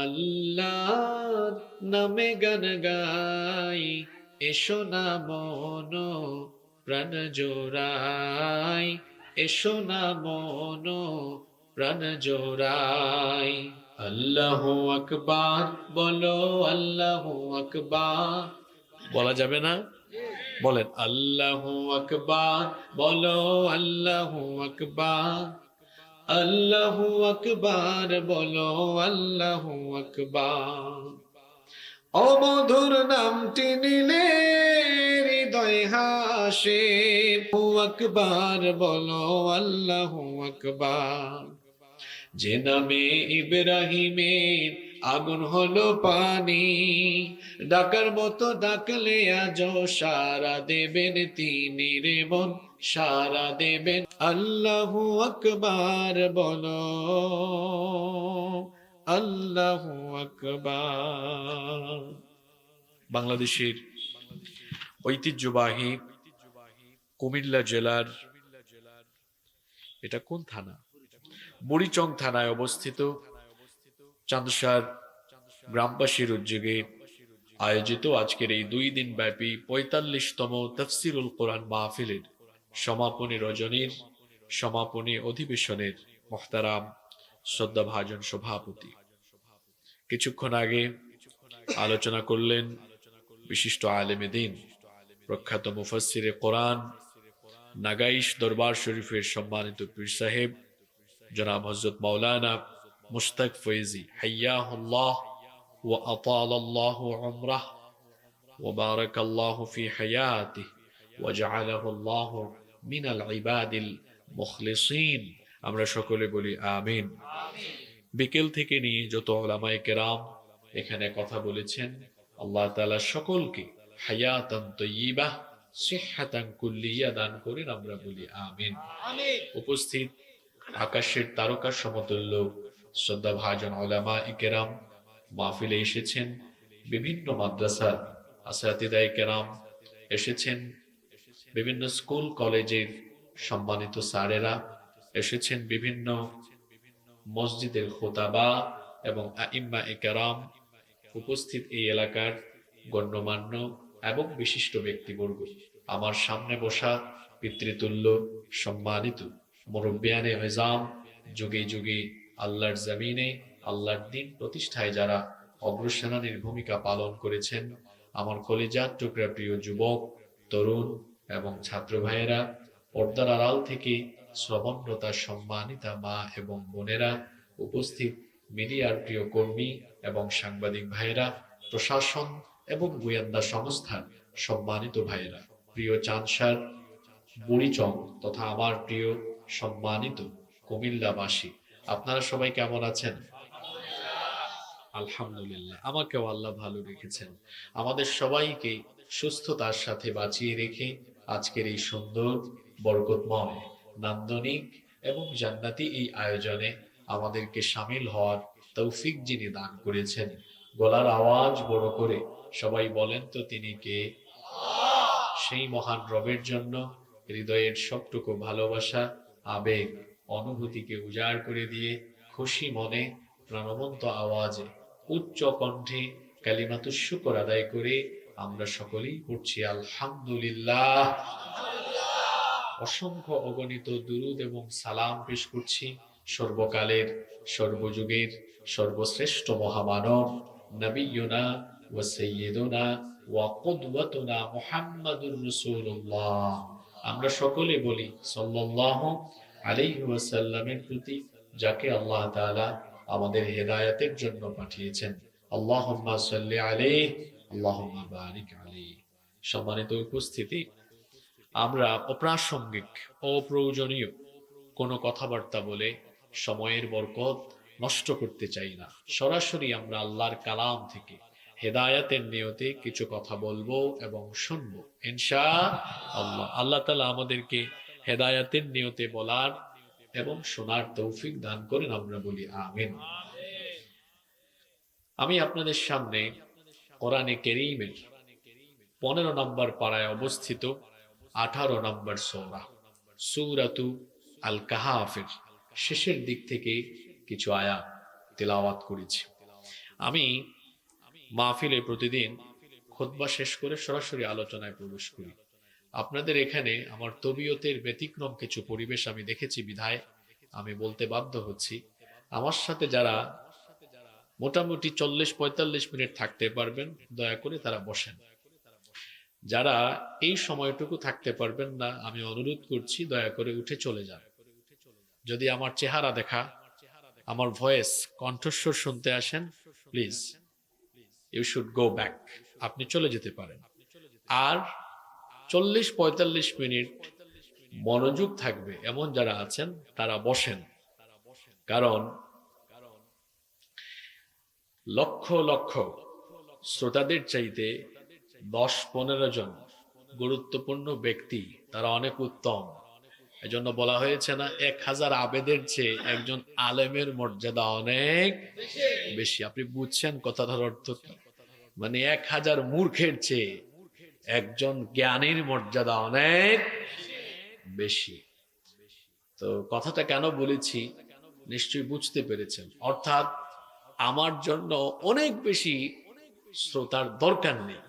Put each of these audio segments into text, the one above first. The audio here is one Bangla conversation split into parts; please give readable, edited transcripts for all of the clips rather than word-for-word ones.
আল্লাহ নামে গান গাই, এসো না মন প্রাণ জোড়াই, এসো না মন প্রাণ জোড়াই। আল্লাহু আকবার বলো, আল্লাহু আকবার। বলা যাবে না? বলেন আল্লাহু আকবার বলো, আল্লাহু আকবার। আল্লাহু আকবার বলো, আল্লাহু আকবার। অমধুর নামটি নিলে হৃদয় হাসে, হু আকবার বলো, আল্লাহু আকবার। যে নামে ইব্রাহিমের আগুন হলো পানি, ডাকার মতো ডাকলে আজ সারা দেবেন তিনি রে মন, সারা দেবেন। আল্লাহু আকবার বলো, আল্লাহু আকবার। বাংলাদেশের ঐতিহ্যবাহী কুমিল্লা জেলার, এটা কোন থানা? বুড়িচং থানায় অবস্থিত চান্দসার গ্রামবাসীর উদ্যোগে আয়োজিত আজকের এই 2 দিন ব্যাপী 45তম তাফসিরুল কোরআন মাহফিলের সমাপনী রজনীর সমাপনী অধিবেশনের মুহতারাম শ্রদ্ধাভাজন সভাপতি কিছুক্ষণ আগে আলোচনা করলেন বিশিষ্ট আলেমে দ্বীন, প্রখ্যাত মুফাসসিরে কোরআন, নাগাইশ দরবার শরীফের সম্মানিত পীর সাহেব জনাব হযরত মাওলানা মুশতাক ফয়েজী হাইয়াহুল্লাহ ওয়া আতালাল্লাহু উমরাহ ওয়া বারাকাল্লাহু ফি হায়াতিহি ওয়া জাআলাহু আল্লাহু মিনাল ইবাদিল মুখলিসিন। আমরা সকলে বলি আমিন। বিকেল থেকে নিয়ে যত উলামায়ে কেরাম এখানে কথা বলেছেন, আল্লাহ তাআলা সকলকে হায়াতান তাইয়্যিবাহ সিহহাতান কুল্লিয়া দান করেন, আমরা বলি আমিন। উপস্থিত আকাশের তারকার সমতুল্য শ্রদ্ধাভাজন উলামায়ে কেরাম, মাহফিলে এসেছেন বিভিন্ন মাদ্রাসার আসাতিদায়ে কেরাম, এসেছেন বিভিন্ন স্কুল কলেজের সম্মানিত স্যারেরা, এসেছেন বিভিন্ন মসজিদের খোতাবা এবং আইম্মায়ে কেরাম, উপস্থিত এই এলাকার গণ্যমান্য এবং বিশিষ্ট ব্যক্তিবর্গ, আমার সামনে বসা পিতৃতুল্য সম্মানিত মুরব্বিয়ানে নিজাম, যুগে যুগে আল্লাহর জমিনে আল্লাহর দ্বীন প্রতিষ্ঠায় যারা অগ্রসেনানীর ভূমিকা পালন করেছেন, আমার কলিজার টুকরা প্রিয় যুবক, তরুণ এবং ছাত্র ভাইয়েরা, পর্দার আড়াল থেকে শ্রবণরতা সম্মানিতা মা এবং বোনেরা, উপস্থিত মিডিয়ার প্রিয় কর্মী এবং সাংবাদিক ভাইয়েরা, প্রশাসন এবং গোয়েন্দা সংস্থার সম্মানিত ভাইয়েরা, প্রিয় চাঁদসার, বুড়িচং তথা আমার প্রিয় সম্মানিত কুমিল্লাবাসী, আপনারা সবাই কেমন আছেন? আলহামদুলিল্লাহ, আমাকেও আল্লাহ ভালো রেখেছেন। আমাদের সবাইকে সুস্থতার সাথে বাঁচিয়ে রেখে আজকের এই সুন্দর, বরকতময়, নান্দনিক এবং জান্নাতি এই আয়োজনে আমাদেরকে শামিল হওয়ার তৌফিক যিনি দান করেছেন, গলার আওয়াজ বড় করে সবাই বলেন তো তিনি কে? সেই মহান রবের জন্য হৃদয়ের সবটুকু ভালোবাসা, আবেগ, অনুভূতিকে উজাড় করে দিয়ে খুশি মনে প্রাণবন্ত আওয়াজে উচ্চ কণ্ঠে কালিমাতুশ শুকর আদায় করে আমরা সকলেই পড়ছি আলহামদুলিল্লাহ। অসংখ্য অগণিত দুরুদ এবং সালাম পেশ করছি সর্বকালের, সর্বযুগের সর্বশ্রেষ্ঠ মহামানব নবিয়ুনা ওয়া সাইয়্যিদুনা ওয়া কুদওয়াতুনা মুহাম্মাদুর রাসূলুল্লাহ। আমরা সকলে বলি সাল্লাল্লাহু আলাইহি ওয়াসাল্লামের প্রতি, যাকে আল্লাহ তাআলা আমাদের হেদায়েতের জন্য পাঠিয়েছেন। আল্লাহুম্মা সাল্লি আলাইহি, আল্লাহুম্মা বারিক আলাইহি। সম্মানিত উপস্থিতি, আমরা অপ্রাসঙ্গিক, অপ্রয়োজনীয় কোনো কথাবার্তা বলে সময়ের বরকত নষ্ট করতে চাই না। সরাসরি আমরা আল্লাহর কালাম থেকে হেদায়াতের নিয়তে কিছু কথা বলবো এবং শুনবো ইনশাআল্লাহ। আল্লাহ তাআলা আমাদেরকে হেদায়াতের নিয়তে বলার এবং শোনার তৌফিক দান করেন, আমরা বলি আমিন। আমি আপনাদের সামনে কোরআনে কারীমের 15 নম্বর পারায় অবস্থিত 18 নম্বর সূরা, সূরাতু আল কাহাফের শেষের দিক থেকে কিছু আয়াত তেলাওয়াত করেছি। আমি মাহফিলে প্রতিদিন খুতবা শেষ করে সরাসরি আলোচনায় প্রবেশ করি। আপনাদের এখানে আমার তবিয়তের ব্যতিক্রম কিছু পরিবেশ আমি দেখেছি বিধায় আমি বলতে বাধ্য হচ্ছি, আমার সাথে যারা মোটামুটি 40-45 মিনিট থাকতে পারবেন দয়া করে তারা বসেন। যারা এই সময়টুকু থাকতে পারবেন না, আমি অনুরোধ করছি দয়া করে উঠে চলে যান। যদি আমার চেহারা দেখা, আমার ভয়েস, কণ্ঠস্বর শুনতে আসেন, please you should go back, আপনি চলে যেতে পারেন। আর 40-45 মিনিট মনোযোগ থাকবে এমন যারা আছেন তারা বসেন, কারণ লক্ষ লক্ষ শ্রোতাদের চাইতে 10-15 জন গুরুত্বপূর্ণ ব্যক্তি, তারা অনেক উত্তম। এজন্য বলা হয়েছে না, 1000 আবেদের চেয়ে একজন আলেমের মর্যাদা অনেক বেশি। আপনি বুঝছেন কথাটার অর্থ কি? মানে 1000 মূর্খের চেয়ে একজন জ্ঞানীর মর্যাদা অনেক বেশি। তো কথাটা কেন বলেছি নিশ্চয়ই বুঝতে পেরেছেন। অর্থাৎ আমার জন্য অনেক বেশি শ্রোতার দরকার নেই,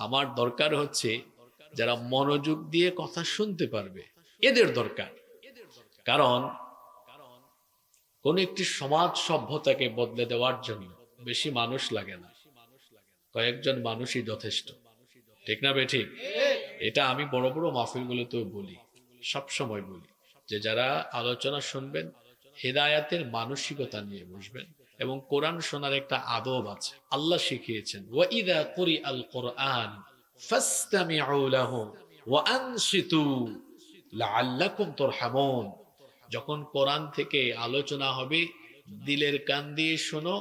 আমার দরকার হচ্ছে যারা মনোযোগ দিয়ে কথা শুনতে পারবে, এদের দরকার। কারণ কোন একটি সমাজ সভ্যতাকে বদলে দেওয়ার জন্য বেশি মানুষ লাগে না, কয়েকজন মানুষই যথেষ্ট। ঠিক না বেঠিক? এটা আমি বড় বড় মাহফিলগুলোতেও বলি, সব সময় বলি যে যারা আলোচনা শুনবেন হেদায়াতের মানসিকতা নিয়ে বসবেন। এবং কোরআন শোনার একটা আদব আছে, আল্লাহ শিখিয়েছেন, ওয়াইদা কুরিআল কুরআন ফাসতামিউ লাহু ওয়া আনসিতু লাআল্লাকুম তুরহামুন। যখন কোরআন থেকে আলোচনা হবে দিলের কান দিয়ে শোনো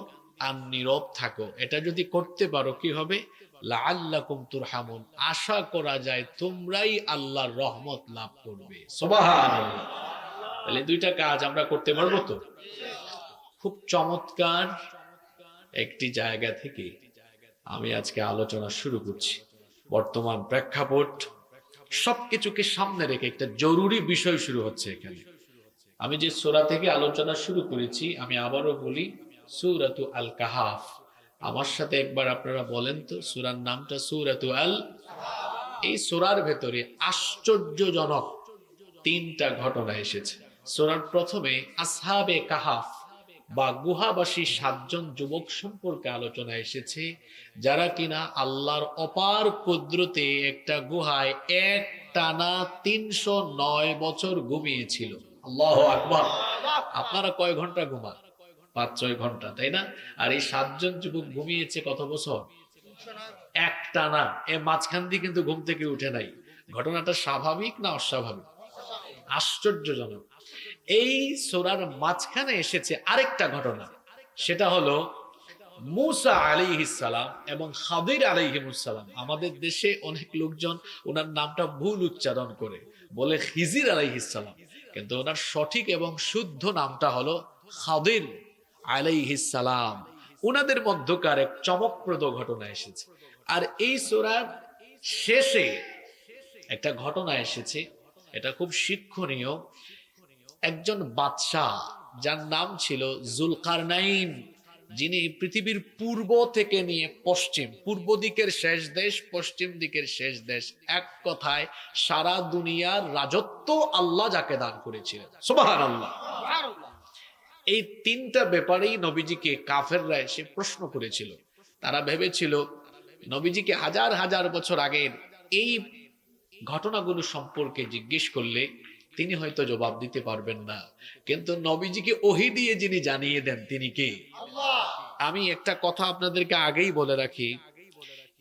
আর নীরব থাকো। এটা যদি করতে পারো কি হবে? লাআল্লাকুম তুরহামুন, আশা করা যায় তোমরাই আল্লাহর রহমত লাভ করবে। সুবহানাল্লাহ। তাহলে দুইটা কাজ আমরা করতে পারবো তো? খুব চমৎকার একটি জায়গা থেকে আমি আজকে আলোচনা শুরু করছি। বর্তমান প্রেক্ষাপট সবকিছুকে সামনে রেখে একটা জরুরি বিষয় শুরু হচ্ছে এখানে। আমি যে সূরা থেকে আলোচনা শুরু করেছি, আমি আবারও বলি, সূরাতু আল কাহাফ। আমার সাথে একবার আপনারা বলেন তো, সূরার নামটা সূরাতু আল। এই সূরার ভেতরে আশ্চর্যজনক 3টা ঘটনা এসেছে। সূরার প্রথমে আসহাবে কাহাফ বা গুহাবাসী 7 জন যুবক সম্পর্কে আলোচনা এসেছে, যারা কিনা আল্লাহর অপার কুদরতে একটা গুহায় একটানা 309 বছর ঘুমিয়েছিল। আল্লাহু আকবার। আপনারা কয় ঘন্টা ঘুমান? 5-6 ঘন্টা, তাই না? আর এই 7 জন যুবক ঘুমিয়েছে কত বছর? একটানা। এ মাঝখান দিয়ে কিন্তু ঘুম থেকে উঠে নাই। ঘটনাটা স্বাভাবিক না অস্বাভাবিক? আশ্চর্যজনক। এই সূরার মাঝখানে এসেছে আরেকটা ঘটনা, সেটা হলো মূসা আলাইহিস সালাম এবং খাদির আলাইহিমুস সালাম। আমাদের দেশে অনেক লোকজন ওনার নামটা ভুল উচ্চারণ করে, বলে খিজির আলাইহিস সালাম, কিন্তু ওনার সঠিক এবং শুদ্ধ নামটা হলো খাদির আলাইহিস সালাম। ওনাদের মধ্যকার এক চমকপ্রদ ঘটনা এসেছে। আর এই সূরার শেষে একটা ঘটনা এসেছে, এটা খুব শিক্ষণীয়। একজন বাদশাহ যার নাম ছিল জুলকারনাইন, যিনি পৃথিবীর পূর্ব থেকে নিয়ে পশ্চিম, পূর্ব দিকের শেষ দেশ, পশ্চিম দিকের শেষ দেশ, এক কথায় সারা দুনিয়ার রাজত্ব আল্লাহ যাকে দান করেছিলেন। সুবহানাল্লাহ। এই 3টা ব্যাপারেই নবীজিকে কাফেররা এসে প্রশ্ন করেছিল। তারা ভেবেছিল নবীজিকে হাজার হাজার বছর আগের এই ঘটনাগুলো সম্পর্কে জিজ্ঞেস করলে তিনি হয়তো জবাব দিতে পারবেন না, কিন্তু নবীজিকে ওহী দিয়ে যিনি জানিয়ে দেন তিনি কে? আল্লাহ। আমি একটা কথা আপনাদেরকে আগেই বলে রাখি,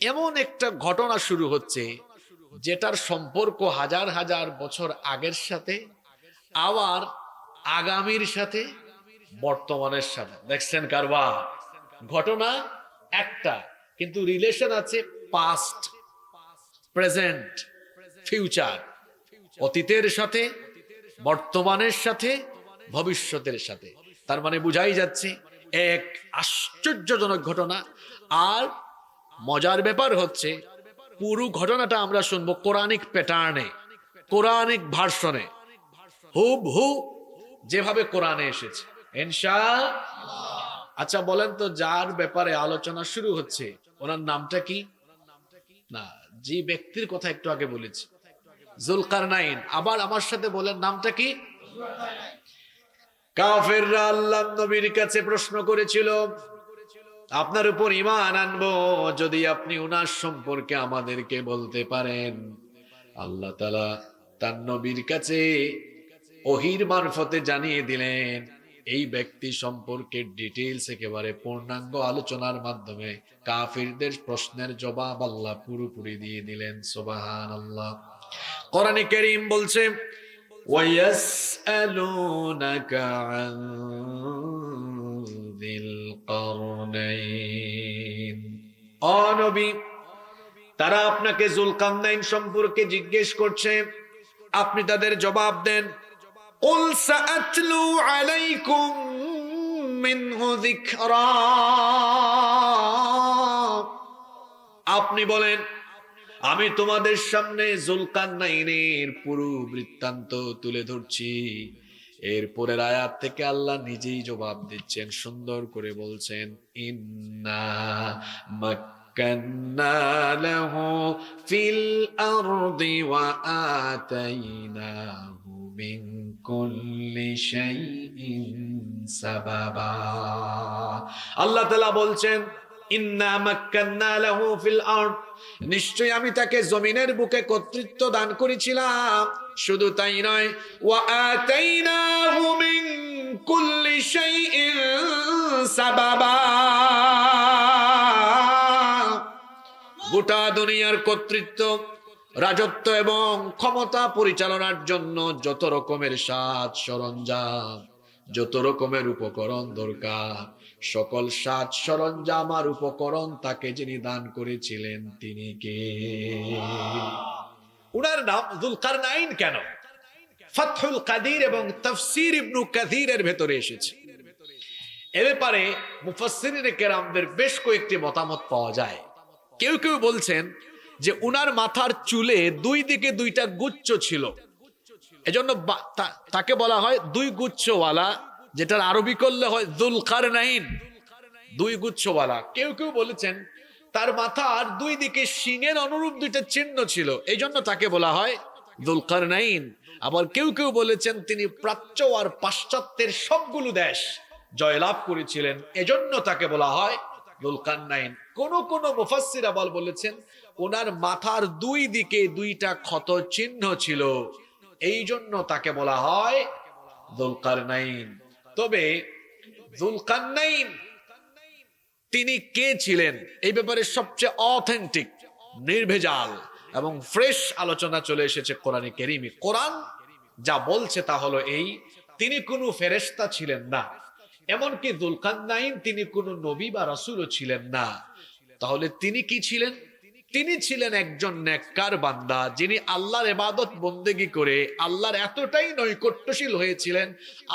এমন একটা ঘটনা শুরু হচ্ছে যেটার সম্পর্ক হাজার হাজার বছর আগের সাথে, আবার আগামীর সাথে, বর্তমানের সাথে। দেখছেন কারবার? ঘটনা একটা, কিন্তু রিলেশন আছে পাস্ট, প্রেজেন্ট, ফিউচার। অতীতের সাথে, বর্তমানের সাথে, ভবিষ্যতের সাথে। তার মানে বুঝাই যাচ্ছে এক আশ্চর্যজনক ঘটনা। আর মজার ব্যাপার হচ্ছে পুরো ঘটনাটা আমরা শুনবো কোরআনিক প্যাটার্নে, কোরআনিক ভার্সনে, হুবহু যেভাবে কোরআনে এসেছে ইনশাআল্লাহ। আচ্ছা বলেন তো, যার ব্যাপারে আলোচনা শুরু হচ্ছে ওনার নামটা কি? না, যে ব্যক্তির কথা একটু আগে বলেছি, জুলকারনাইন। আবার আমার সাথে বলেন, নামটা কি? কাফেররা আল্লাহর নবীর কাছে প্রশ্ন করেছিল, আপনার উপর ঈমান আনবো যদি আপনি উনার সম্পর্কে আমাদেরকে বলতে পারেন। আল্লাহ তাআলা তার নবীর কাছে ওহীর মারফতে জানিয়ে দিলেন এই ব্যক্তি সম্পর্কে ডিটেইলস, একেবারে পূর্ণাঙ্গ আলোচনার মাধ্যমে কাফিরদের প্রশ্নের জবাব আল্লাহ পুরোপুরি দিয়ে দিলেন। সুবহানাল্লাহ। কোরআনে কারীম বলছে, ওয়ায়াসআলুনাকা আন যিল কারনাইন। ও নবী, তারা আপনাকে যুলকারনাইন সম্পর্কে জিজ্ঞেস করছে, আপনি তাদের জবাব দেন। কুল সাআতলু আলাইকুম মিনহু যিকরা। আপনি বলেন, আমি তোমাদের সামনে যুলকারনাইনের পুরো বৃত্তান্ত তুলে ধরছি। এরপরের আয়াত থেকে আল্লাহ নিজেই জবাব দিচ্ছেন, সুন্দর করে বলছেন, ইন্না মাক্কান্না লাহু ফিল আরদি ওয়া আতাইনাহু মিন কুল্লি শাইইন সাবাবা। আল্লাহ তাআলা বলছেন, ইন্না মাক্কান্না লাহু ফিল আরদ, নিশ্চয় আমি তাকে জমিনের বুকে কর্তৃত্ব দান করেছিলাম। শুধু তাই নয়, ওয়া আতাইনাহু মিন কুল্লি শাইইন সাবাবা, গোটা দুনিয়ার কর্তৃত্ব, রাজত্ব এবং ক্ষমতা পরিচালনার জন্য যত রকমের সাজ সরঞ্জাম, যত রকমের উপকরণ দরকার, সকল সাজ সরঞ্জাম আর উপকরণ তাকে যিনি দান করেছিলেন তিনি কে? উনার নাম যুলকারনাইন কেন? ফাতহুল কাদির এবং তাফসীর ইবনে কাসিরের ভেতরে এসেছে। এ ব্যাপারে মুফাসসিরিনে কেরামদের বেশ কয়েকটি মতামত পাওয়া যায়। কেউ কেউ বলছেন যে উনার মাথার চুলে দুই দিকে দুইটা গুচ্ছ ছিল, এজন্য তাকে বলা হয় দুই গুচ্ছওয়ালা, যেটার আরবি করলে হয় যুলকারনাইন, দুই গুচ্ছওয়ালা। কেউ কেউ বলেছেন তার মাথার দুই দিকে শিঙের অনুরূপ দুইটা চিহ্ন ছিল, এই জন্য তাকে বলা হয় যুলকারনাইন। আবার কেউ কেউ বলেছেন তিনি প্রাচ্য আর পাশ্চাত্যের সবগুলো দেশ জয়লাভ করেছিলেন, এজন্য তাকে বলা হয় যুলকারনাইন। কোন কোন মুফাসসির আবার বলেছেন ওনার মাথার দুই দিকে দুইটা ক্ষত চিহ্ন ছিল, এই জন্য তাকে বলা হয় যুলকারনাইন। তবে যুলকারনাইন তিনি কে ছিলেন এই ব্যাপারে সবচেয়ে অথেন্টিক, নির্ভেজাল এবং ফ্রেশ আলোচনা চলে এসেছে কোরআনে কারীমে। কোরআন যা বলছে তা হলো এই, তিনি কোনো ফেরেশতা ছিলেন না, এমনকি যুলকারনাইন তিনি কোনো নবী বা রাসূলও ছিলেন না। তাহলে তিনি কি ছিলেন? তিনি ছিলেন একজন নেককার বান্দা, যিনি আল্লাহর ইবাদত বন্দেগী করে আল্লাহর এতটাই নৈকট্যশীল হয়েছিলেন,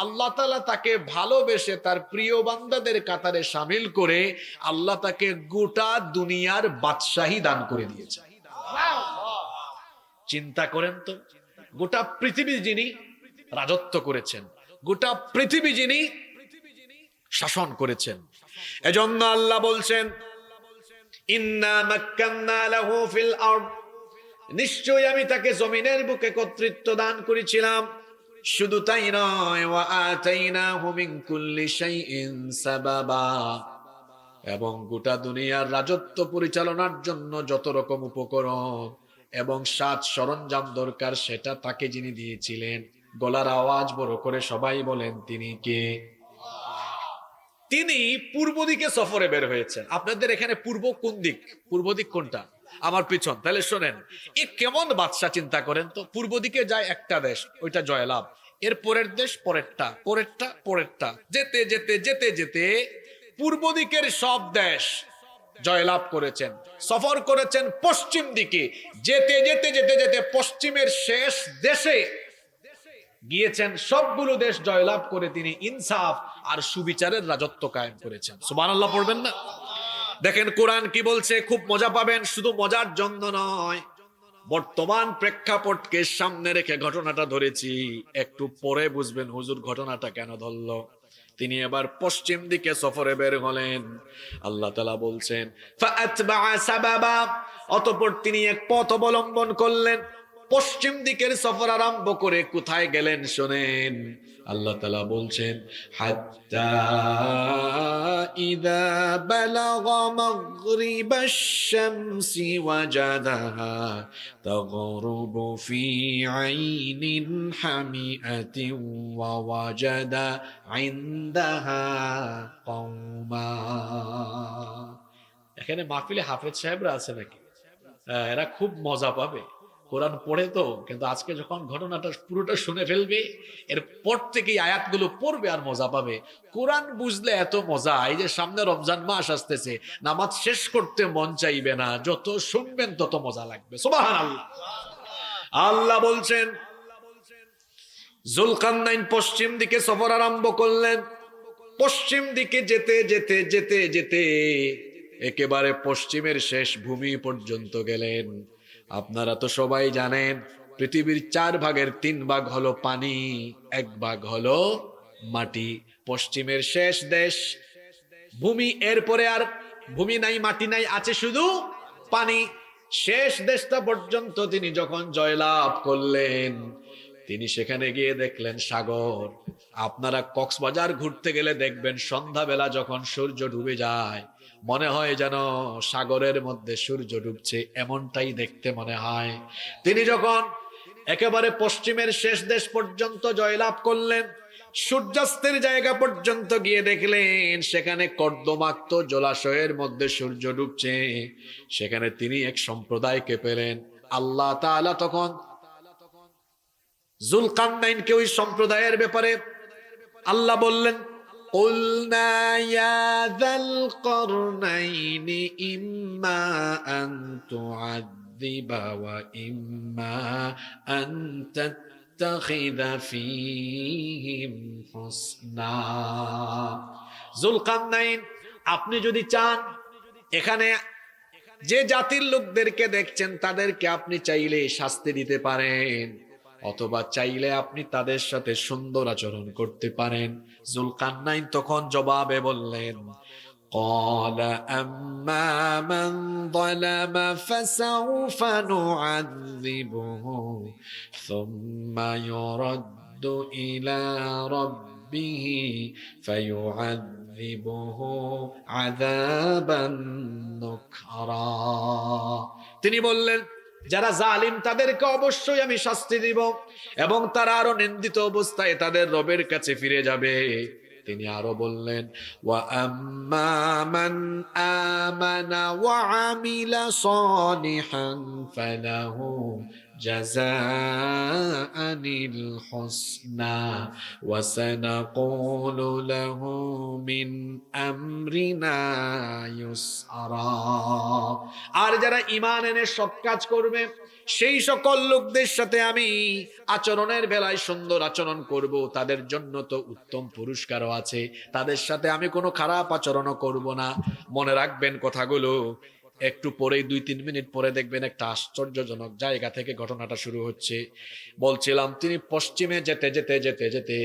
আল্লাহ তাআলা তাকে ভালোবেসে তার প্রিয় বান্দাদের কাতারে শামিল করে আল্লাহ তাকে গোটা দুনিয়ার বাদশাহী দান করে দিয়েছেন। চিন্তা করেন তো, গোটা পৃথিবী যিনি রাজত্ব করেছেন, গোটা পৃথিবী যিনি শাসন করেছেন। এজন্য আল্লাহ বলছেন, ইন্না মাক্কান্না লাহু ফিল আরদ, নিশ্চয় আমি তাকে জমিনের বুকে কর্তৃত্ব দান করেছিলাম। শুধু তাই নয়, ওয়া আতাইনাহু মিন কুল্লি শাইইন সাবাবা, এবং গোটা দুনিয়ার রাজত্ব পরিচালনার জন্য যত রকম উপকরণ এবং সাজ সরঞ্জাম দরকার সেটা তাকে যিনি দিয়েছিলেন। গলার আওয়াজ বড় করে সবাই বলেন, তিনি কে? তিনি পূর্ব দিকে সফরে বের হয়েছেন। আপনাদের এখানে পূর্ব কোন দিক? পূর্ব দিক কোনটা? আমার পিছন। তাহলে শোনেন, এ কেমন বাদশা চিন্তা করেন তো। পূর্ব দিকে যায় একটা দেশ, ওইটা জয়লাভ, এর পরের দেশ পরেরটা, পরেরটা পরেরটা, যেতে যেতে যেতে যেতে পূর্ব দিকের সব দেশ জয়লাভ করেছেন। সফর করেছেন পশ্চিম দিকে, যেতে যেতে যেতে যেতে পশ্চিমের শেষ দেশে গিয়েছেন। সবগুলো দেশ জয়লাভ করে তিনি ইনসাফ আর সুবিচারের রাজত্ব কায়েম করেছেন। সুবহানাল্লাহ পড়বেন না? দেখেন কোরআন কি বলছে, খুব মজা পাবেন। শুধু মজার জন্য নয়, বর্তমান প্রেক্ষাপটকে সামনে রেখে ঘটনাটা ধরেছি, একটু পরে বুঝবেন হুজুর ঘটনাটা কেন ধরলো। তিনি এবার পশ্চিম দিকে সফরে বের হলেন। আল্লাহ তাআলা বলছেন ফাআতবাআ সাবাবা, অতঃপর তিনি এক পথ অবলম্বন করলেন। পশ্চিম দিকের সফর আরম্ভ করে কোথায় গেলেন শোনেন। আল্লাহ তাআলা বলছেন হাত্তা ইযা বালাগা মাগরিবাশ শামসি ওয়াজাদাহা তাগরুবু ফি আইনিন হামিআতিন ওয়া ওয়াজাদা ইনদাহা কওমা। এখানে মাহফিলে হাফেজ সাহেবরা আছে নাকি? এরা খুব মজা পাবে, কোরআন পড়ে তো, কিন্তু আজকে যখন ঘটনাটা পুরোটা শুনে ফেলবে, এরপর থেকে আয়াতগুলো পড়বে আর মজা পাবে। কোরআন বুঝলে এত মজা, এই যে সামনে রমজান মাস আসতেছে, নামাজ শেষ করতে মন চাইবে না, যত শুনবেন তত মজা লাগবে। সুবহানাল্লাহ। আল্লাহ বলছেন যুলকারনাইন পশ্চিম দিকে সফর আরম্ভ করলেন। পশ্চিম দিকে যেতে যেতে যেতে যেতে একেবারে পশ্চিমের শেষ ভূমি পর্যন্ত গেলেন। আপনারা তো সবাই জানেন পৃথিবীর 4 ভাগের 3 ভাগ হলো পানি, 1 ভাগ হলো মাটি। পশ্চিমের শেষ দেশ ভূমি, এরপরে আর ভূমি নাই, মাটি নাই, আছে শুধু পানি। শেষ দেশটা পর্যন্ত তিনি যখন জয়লাভ করলেন, তিনি সেখানে গিয়ে দেখলেন সাগর। আপনারা কক্সবাজার ঘুরতে গেলে দেখবেন সন্ধ্যাবেলা যখন সূর্য ডুবে যায়, মনে হয় যেন সাগরের মধ্যে সূর্য ডুবছে, এমনটাই দেখতে মনে হয়। তিনি যখন একেবারে পশ্চিমের শেষ দেশ পর্যন্ত জয়লাভ করলেন, সূর্যাস্তের জায়গা পর্যন্ত গিয়ে দেখলেন সেখানে কর্দমাক্ত জলাশয়ের মধ্যে সূর্য ডুবছে। সেখানে তিনি এক সম্প্রদায়কে পেলেন। আল্লাহ তাআলা তখন যুলকারনাইনকে ওই সম্প্রদায়ের ব্যাপারে আল্লাহ বললেন قُلْنَا يَا ذَا الْقَرْنَيْنِ إِمَّا أَن تُعَذِّبَ وَإِمَّا أَن تَتَّخِذَ فِيهِمْ حُسْنًا। যুলকারনাইন, আপনি যদি চান, এখানে যে জাতির লোকদেরকে দেখছেন তাদেরকে আপনি চাইলে শাস্তি দিতে পারেন, অথবা চাইলে আপনি তাদের সাথে সুন্দর আচরণ করতে পারেন। যুলকারনাইন তখন জবাবে বললেন قال أما من ظلم فسوف نعذبه ثم يرد إلى ربه فيعذبه عذابا نكرا। তিনি বললেন যারা জালিম তাদেরকে অবশ্যই আমি শাস্তি দিব, এবং তারা আরো নিন্দিত অবস্থায় তাদের রবের কাছে ফিরে যাবে। তিনি আরো বললেন ওয়া আম্মা মান আমানা ওয়া আমিলা সালিহান ফালাহু জাযাআনিল হুসনা ওয়া সানাকুলু লাহু মিন আমরিনা ইউসরা। আর যারা ঈমান এনে সৎ কাজ করবে সেই সকল লোকদের সাথে আমি আচরণের বেলায় সুন্দর আচরণ করব, তাদের জন্য তো উত্তম পুরস্কারও আছে, তাদের সাথে আমি কোনো খারাপ আচরণও করব না। মনে রাখবেন কথাগুলো। একটু পরেই 2-3 মিনিট পরে দেখবেন একটা আশ্চর্যজনক জায়গা থেকে ঘটনাটা শুরু হচ্ছে। বলছিলাম তিনি পশ্চিমে যেতে যেতে যেতে যেতে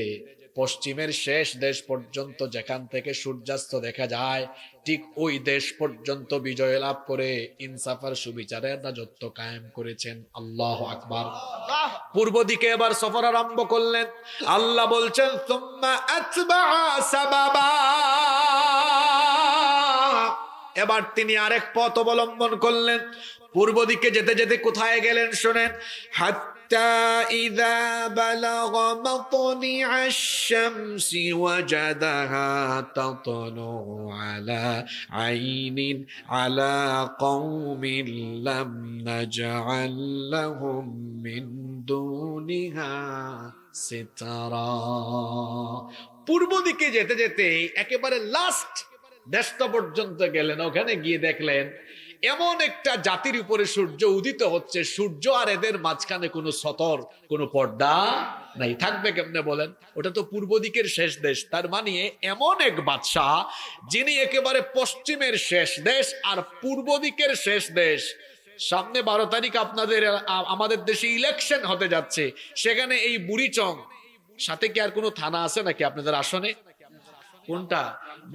পশ্চিমের শেষ দেশ পর্যন্ত, যেখান থেকে সূর্যাস্ত দেখা যায়, ঠিক ওই দেশ পর্যন্ত বিজয় লাভ করে ইনসাফার সুবিচারের রাজত্ব কায়েম করেছেন। আল্লাহু আকবার। পূর্ব দিকে এবার সফর আরম্ভ করলেন। আল্লাহ বলছেন সুম্মা আতবাআ সাবাবা, এবার তিনি আরেক পথ অবলম্বন করলেন। পূর্ব দিকে যেতে যেতে কোথায় গেলেন শোনেন। হাত্তা ইযা বালাগা মাতলিআশ শামসি ওয়াজাদাহা তাতলু আলা আইনিন আলা কওমিন লাম নাজআল লাহুম মিন দুনিহা সিতারা। পূর্ব দিকে যেতে যেতে একেবারে লাস্ট দেশটা পর্যন্ত গেলেন। ওখানে গিয়ে দেখলেন এমন একটা জাতির উপরে সূর্য উদিত হচ্ছে, সূর্য আর এদের মাঝখানে কোনো সতর, কোনো পর্দা নাই। থাকবে কেমনে বলেন? ওটা তো পূর্ব দিকের শেষ দেশ। তার মানে এমন এক বাদশাহ যিনি একেবারে পশ্চিমের শেষ দেশ আর পূর্ব দিকের শেষ দেশ। সামনে 12 তারিখ আমাদের দেশে ইলেকশন হতে যাচ্ছে, সেখানে এই বুড়িচং সাথে কি আর কোনো থানা আছে নাকি আপনাদের আসনে? কোনটা?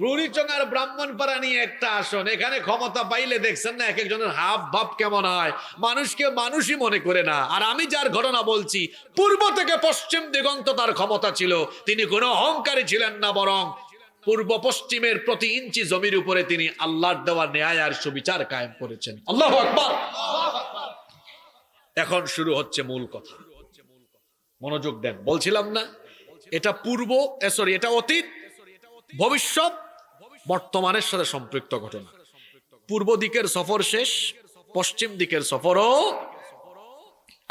বুড়িচঙ্গার ব্রাহ্মণপাড়া নিয়ে একটা আসন, এখানে ক্ষমতা পাইলে দেখছেন না এক একজনের হাব ভাব কেমন হয়, মানুষকে মানুষই মনে করে না। আর আমি যার ঘটনা বলছি, পূর্ব থেকে পশ্চিম দিগন্ত তার ক্ষমতা ছিল, তিনি কোনো অহংকারী ছিলেন না, বরং পূর্ব পশ্চিমের প্রতি ইঞ্চি জমির উপরে তিনি আল্লাহর দেওয়া ন্যায় আর সুবিচার কায়েম করেছেন। আল্লাহু আকবার। এখন শুরু হচ্ছে মূল কথা, মনোযোগ দেন। বলছিলাম না এটা এটা অতীত, ভবিষ্যৎ, বর্তমানের সাথে সম্পৃক্ত ঘটনা। পূর্ব দিকের সফর শেষ, পশ্চিম দিকের সফরও।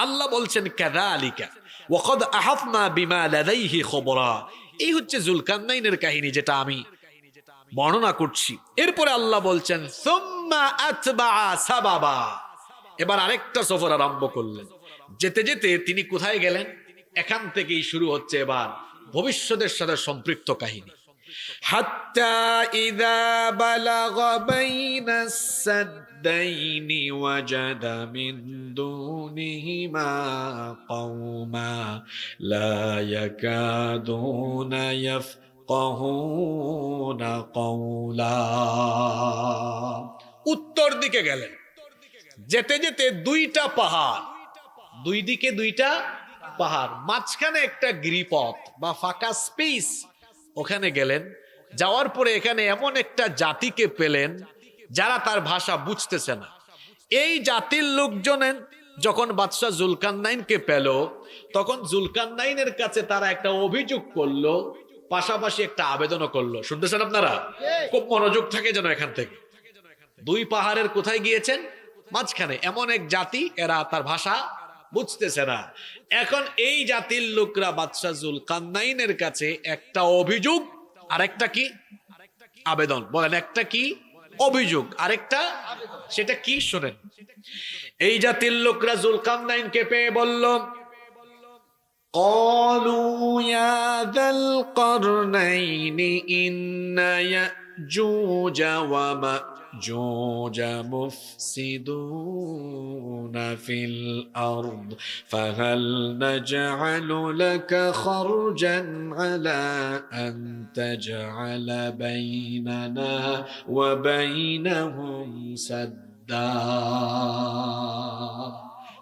আল্লাহ বলছেন কাযালিকা ওয়াকাদ আহাতনা বিমা লাদাইহি খবরা। এই হচ্ছে যুলকারনাইনের কাহিনী যেটা আমি বর্ণনা করছি। এরপরে আল্লাহ বলছেন সুম্মা আতবাআ সাবাবা। এবার আরেকটা সফর আরম্ভ করলেন। যেতে যেতে তিনি কোথায় গেলেন? এখান থেকেই শুরু হচ্ছে এবার ভবিষ্যতের সাথে সম্পৃক্ত কাহিনী। হাত্তা ইযা বালাগা বাইনাস সাদ্দাইনি ওয়াজাদা মিন দুনিহিমা কওমা লা ইয়াকাদুনা ইয়াফকাহুনা কওলা। উত্তর দিকে গেলেন। যেতে যেতে দুইটা পাহাড়, দুই দিকে দুইটা পাহাড়, মাঝখানে একটা গিরিপথ বা ফাঁকা স্পেস, ওখানে গেলেন। যাওয়ার পরে এখানে এমন একটা জাতিকে পেলেন যারা তার ভাষা বুঝতেছে না। এই জাতির লোকজনের যখন বাদশাহ জুলকারনাইনকে পেল, তখন জুলকারনাইনের কাছে তারা একটা অভিযোগ করলো, পাশাপাশি একটা আবেদনও করলো। শুনতেছেন আপনারা? খুব মনোযোগ থাকে যেন এখান থেকে। দুই পাহাড়ের কোথায় গিয়েছেন? মাঝখানে এমন এক জাতি, এরা তার ভাষা বুঝতেছে না। এখন এই জাতির লোকরা বাদশাহ জুলকারনাইনের কাছে একটা অভিযোগ আর একটা কি আবেদন। বলেন, একটা কি অভিযোগ আরেকটা সেটা কি? শোনেন। এই জাতির লোকরা জুলকারনাইনকে পেয়ে বলল, ক্বালু ইয়া যাল কারনাইনি ইন্না ইয়াজুজা ওয়া মাজুজ মুফসিদুনা ফিল আরদ ফাহাল নাজআলু লাকা খারজান আলা আন তাজআলা বাইনানা ওয়া বাইনাহুম সাদ্দা।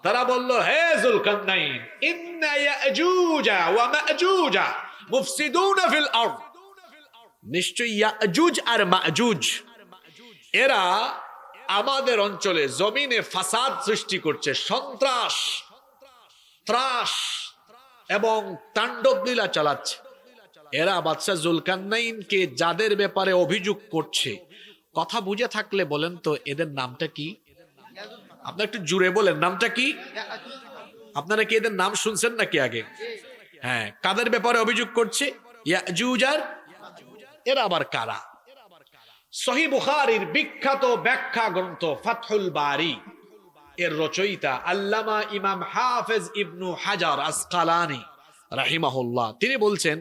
তারা বলল, হে জুলকারনাইন, ইন্না ইয়াজুজা ওয়া মাজুজা মুফসিদুনা ফিল আরদ, নিশ্চয়ই ইয়াজুজ আর মাজুজ এরা আমাদের অঞ্চলে জমিনে ফাসাদ সৃষ্টি করছে, সন্ত্রাস, ত্রাস এবং তাণ্ডব লীলা চালাচ্ছে। এরা বাদশাহ জুলকারনাইনকে যাদের ব্যাপারে অভিযোগ করছে, কথা বুঝে থাকলে বলেন তো এদের নামটা কি? আপনারা একটু জুড়ে বলেন, নামটা কি? আপনারা কি এদের নাম শুনছেন নাকি আগে? হ্যাঁ, কাদের ব্যাপারে অভিযোগ করছে? ইয়াজুজ আর এরা আবার কারা? সহিহ বুখারীর বিখ্যাত ব্যাখ্যা গ্রন্থ ফাতহুল বারী এর রচয়িতা আল্লামা ইমাম হাফেজ ইবনু হাজার আসকালানি রাহিমাহুল্লাহ, তিনি বলছেন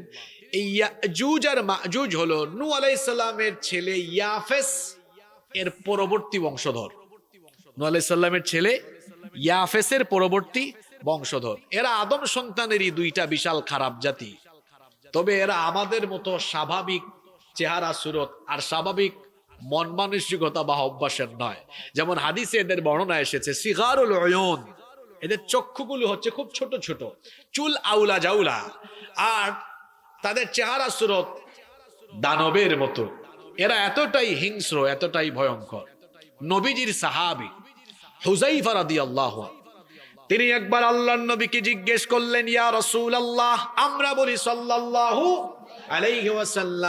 এই ইয়াজুজ আর মাজুজ হলো নূহ আলাইহিস সালামের ছেলে ইয়াফেস এর পরবর্তী বংশধর। নূহ আলাইহিস সালামের ছেলে ইয়াফেসের পরবর্তী বংশধর। এরা আদম সন্তানেরই দুইটা বিশাল খারাপ জাতি। তবে এরা আমাদের মতো স্বাভাবিক চেহারা সুরত আর স্বাভাবিক মন মানসিকতা বা অভ্যাসের নয়। যেমন হাদিসে এদের বর্ণনা এসেছে সিগারুল উয়ুন, এদের চক্ষুগুলো হচ্ছে খুব ছোট ছোট, চুল আউলা জাউলা, আর তাদের চেহারা সুরত দানবের মতো। এরা এতটাই হিংস্র, এতটাই ভয়ঙ্কর। নবীজির সাহাবী হুযায়ফা রাদিয়াল্লাহু আনহু, তিনি একবার আল্লাহর নবীকে জিজ্ঞেস করলেন, ইয়া রাসূলুল্লাহ, আমরা বলি সাল্লাল্লাহু আলাইহি ওয়াসাল্লাম,